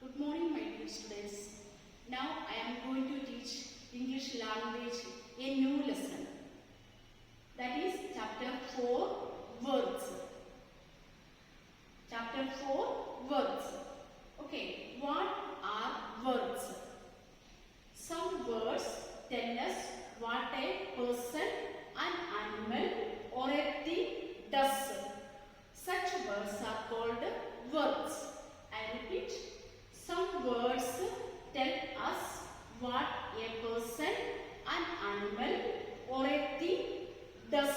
Good morning, my dear students. Now I am going to teach English language a new lesson. That is chapter 4 words. Chapter 4 words. Okay, what are words? Some words tell us what a person, an animal or a thing does. Such words are called words. I repeat. Some words tell us what a person, an animal or a thing does.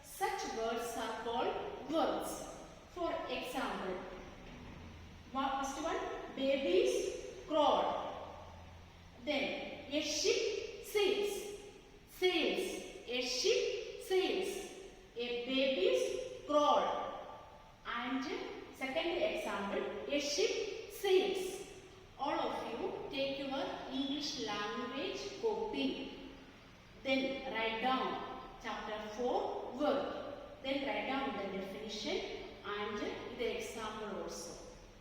Such words are called words. For example, first one, babies crawl. Then a ship sails. Sails. A ship sails. A babies crawl. And second example, a ship sails. All of you take your English language copy. Then write down chapter 4 word. Then write down the definition and the example also.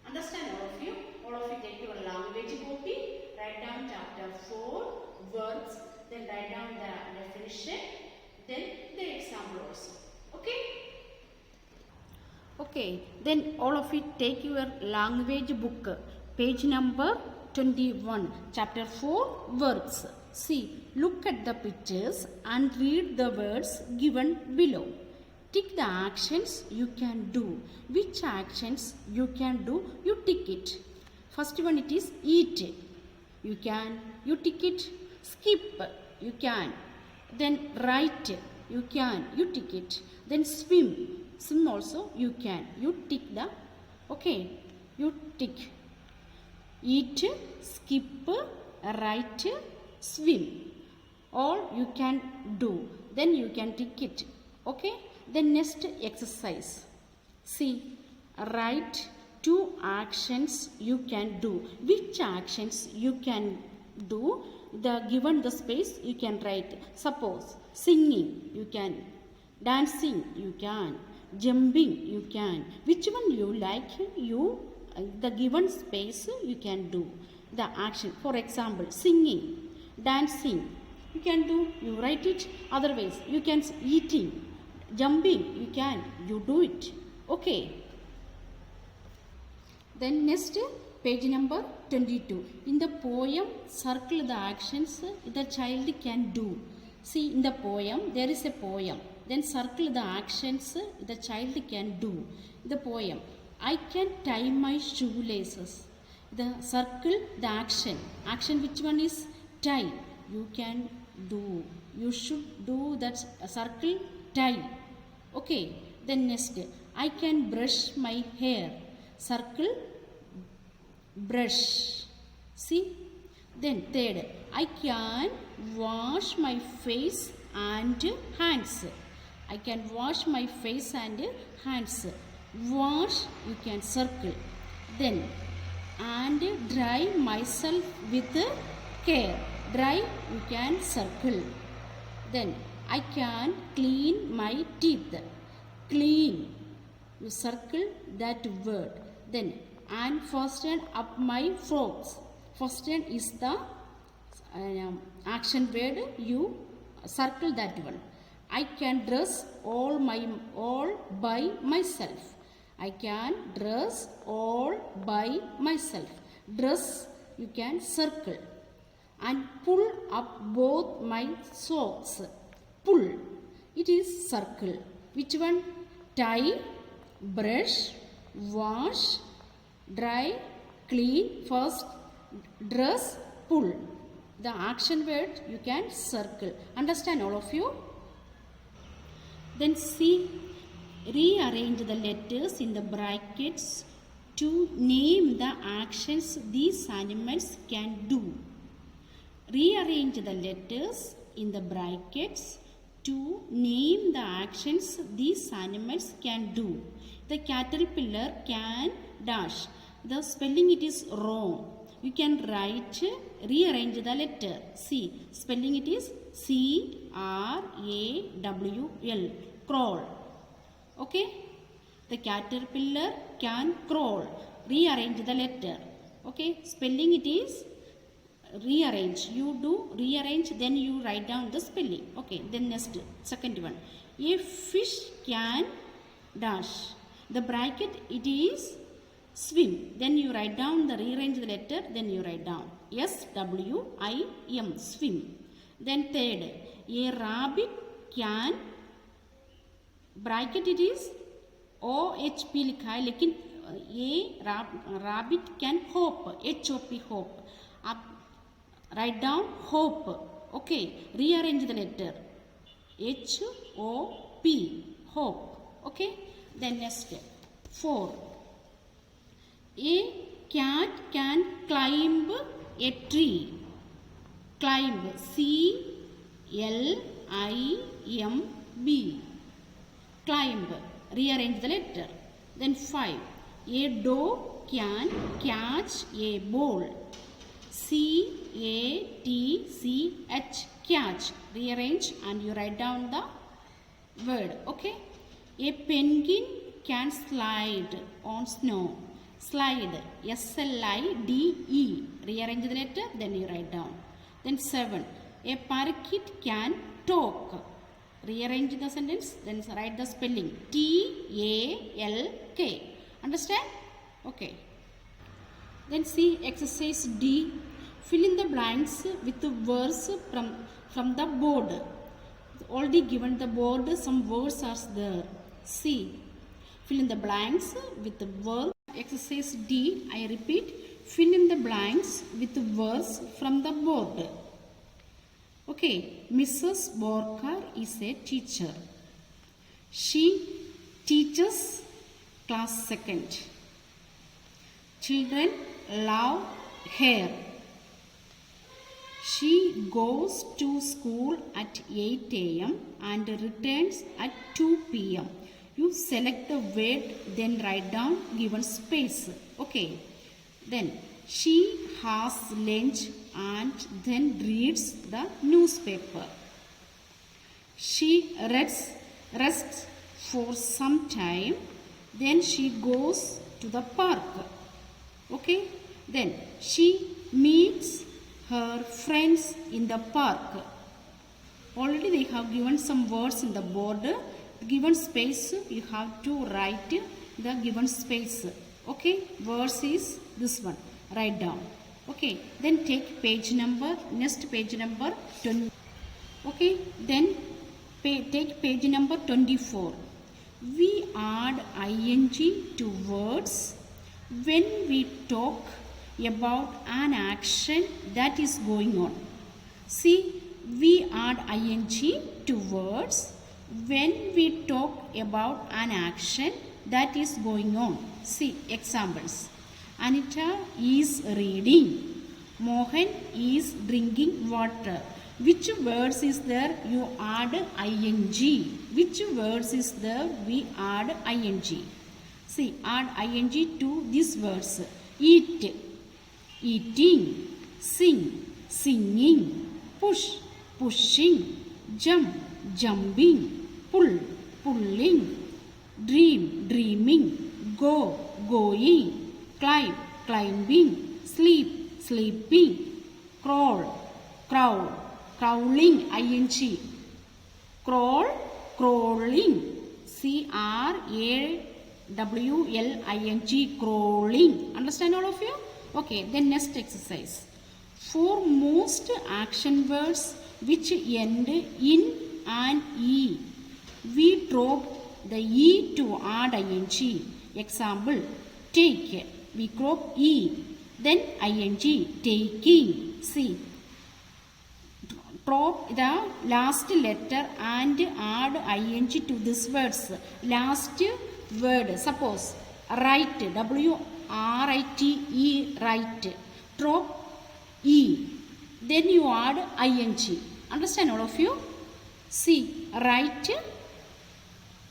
Understand all of you? All of you take your language copy. Write down chapter 4 words. Then write down the definition. Then the example also. Okay? Okay, then all of you take your language book, page number 21, chapter 4 words. See, look at the pictures and read the words given below. Tick the actions you can do. Which actions you can do, you tick it. First one, it is eat. You can, you tick it. Skip, you can. Then write, you can, you tick it. Then swim. Swim also you can. You tick the, okay, you tick. Eat, skip, write, swim. All you can do. Then you can tick it. Okay. Then next exercise. See, write 2 actions you can do. Which actions you can do? Given the space you can write. Suppose singing you can. Dancing you can. Jumping you can. Which one you like, you the given space you can do the action. For example, singing, dancing you can do, you write it. Otherwise you can eating, jumping you can, you do it. Okay. Then next, page number 22. In the poem, circle the actions the child can do. See, in the poem there is a poem. Then circle the actions the child can do. The poem, I can tie my shoelaces. The circle the action. Action which one is tie. You can do. You should do that circle tie. Okay. Then next, I can brush my hair. Circle brush. See. Then third, I can wash my face and hands. I can wash my face and hands. Wash you can circle. Then and dry myself with care. Dry you can circle. Then I can clean my teeth. Clean you circle that word. Then and fasten up my frocks. Fasten is the action word, you circle that one. I can dress all by myself. I can dress all by myself. Dress you can circle. And pull up both my socks. Pull, it is circle. Which one? Tie, brush, wash, dry, clean, first, dress, pull. The action word you can circle. Understand all of you? Then see, rearrange the letters in the brackets to name the actions these animals can do. Rearrange the letters in the brackets to name the actions these animals can do. The caterpillar can dash. The spelling it is wrong. You can write, rearrange the letter. See, spelling it is C-R-A-W-L. Crawl. Okay. The caterpillar can crawl. Rearrange the letter. Okay, spelling it is rearrange. You do rearrange, then you write down the spelling. Okay, then next, second one. A fish can dash. The bracket it is swim. Then you write down the rearrange the letter, then you write down SWIM, swim. Then third, a rabbit can, bracket it is OHP लिखा है, लेकिन ये rabbit can hop, HOP, hop. आप write down hope. Okay, rearrange the letter HOP, hope. Okay, then next, 4. A cat can climb a tree. Climb, CLIMB, climb. Rearrange the letter. Then 5. A dog can catch a ball. CATCH, catch. Rearrange and you write down the word. Okay. A penguin can slide on snow. Slide, SLIDE. Rearrange the letter, then you write down. Then 7. A parakeet can talk. Rearrange the sentence, then write the spelling TALK. Understand? Okay. Then see exercise D. Fill in the blanks with the words from the board. Already given the board, some words are there. See, fill in the blanks with the words. Exercise D, I repeat, fill in the blanks with the words from the board. Okay, Mrs. Borkar is a teacher. She teaches class 2nd. Children love her. She goes to school at 8 a.m. and returns at 2 p.m. You select the word, then write down given space. Okay. Then she has lunch and then reads the newspaper. She rests for some time. Then she goes to the park. Okay. Then she meets her friends in the park. Already they have given some words in the board. Given space, you have to write the given space. Okay, verse is this one. Write down. Okay, then take page number, next page number 20. Okay, then take page number 24. We add ing to words when we talk about an action that is going on. See, we add ing to words when we talk about an action that is going on. See examples. Anita is reading. Mohan is drinking water. Which words is there? You add ing. Which words is there? We add ing. See, add ing to these words. Eat, eating. Sing, singing. Push, pushing. Jump, jumping. Pull, pulling. Dream, dreaming. Go, going. Climb, climbing. Sleep, sleeping. Crawl, crawl. Crawling, ing. Crawl, crawling. CRAWLING, crawling. Understand all of you? Okay, then next exercise. For most action words which end in an E, we drop the E to add ing. Example, take. We drop E. Then ing, taking. See, drop the last letter and add ing to this words. Last word, suppose write, WRITE, write. Drop E. Then you add ing. Understand all of you? See, write,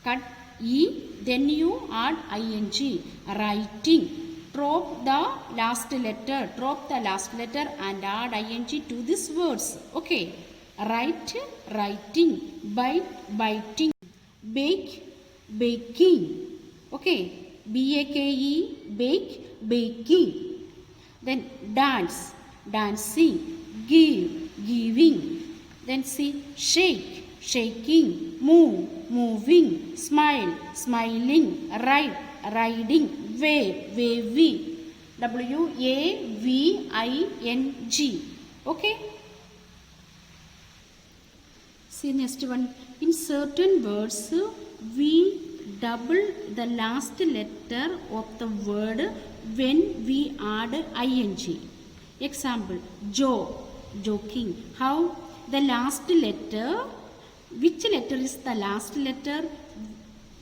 cut E, then you add ing. Writing. Drop the last letter. Drop the last letter and add ing to these words. Okay. Write, writing. Bite, biting. Bake, baking. Okay. BAKE, bake, baking. Then dance, dancing. Give, giving. Then see, shake, shaking. Move, moving. Smile, smiling. Ride, riding. Wave, waving. WAVING. Okay. See next one. In certain words, we double the last letter of the word when we add ing. Example, joking. How? The last letter, which letter is the last letter?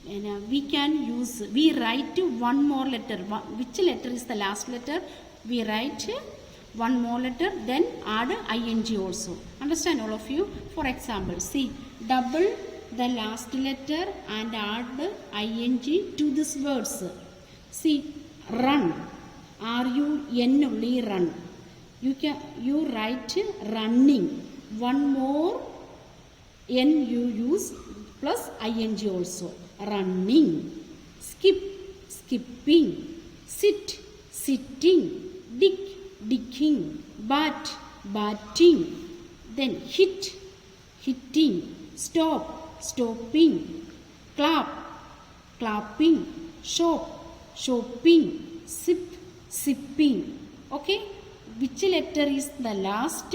And we write one more letter. Which letter is the last letter? We write one more letter, then add ing also. Understand all of you? For example, see, double the last letter and add ing to these words. See, run, RUN only, run. You write running, one more n you use plus ing also. Running. Skip, skipping. Sit, sitting. Dig, digging. Bat, batting. Then hit, hitting. Stop, stopping. Clap, clapping. Shop, shopping. Sip, sipping. Okay. Which letter is the last?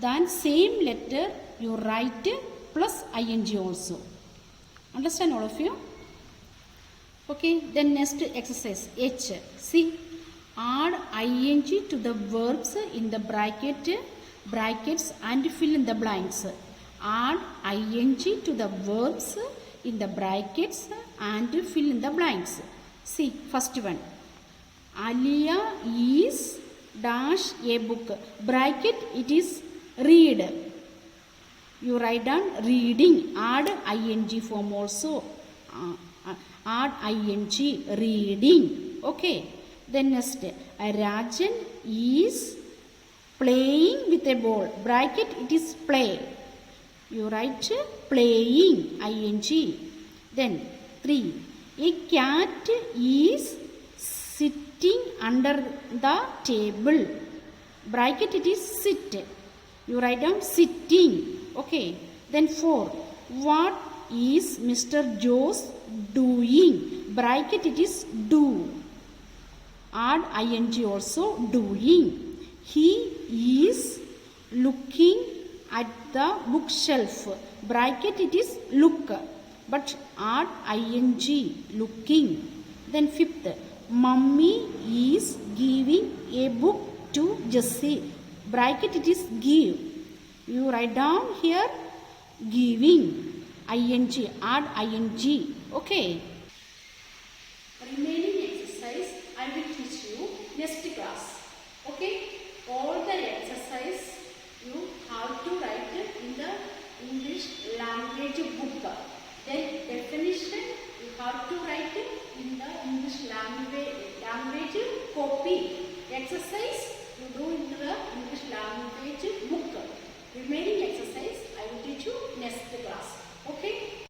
Then same letter you write plus ing also. Understand all of you? Okay. Then next exercise H. See, add ing to the verbs in the brackets and fill in the blanks. Add ing to the verbs in the brackets and fill in the blanks. See, first one. Alia is dash a book. Bracket, it is read. You write down reading. Add ing form also. Add ing, reading. Okay. Then next, Rajan is playing with a ball. Bracket, it is play. You write playing, ing. Then 3. A cat is sitting under the table. Bracket, it is sit. You write down sitting. Okay. Then 4. What is Mr. Joes doing? Bracket, it is do. Add ing also, doing. He is looking at the bookshelf. Bracket, it is look. But add ing, looking. Then 5th. Mummy is giving a book to Jessie. Bracket, it is give. You write down here giving, ing. Add ing. Okay. Remaining exercise I will teach you next class. Okay. All the exercise you have to write in the English language book. Then definition you have to write in the English language copy. Exercise you do in the English language book. Remaining exercise I will teach you next class. Okay.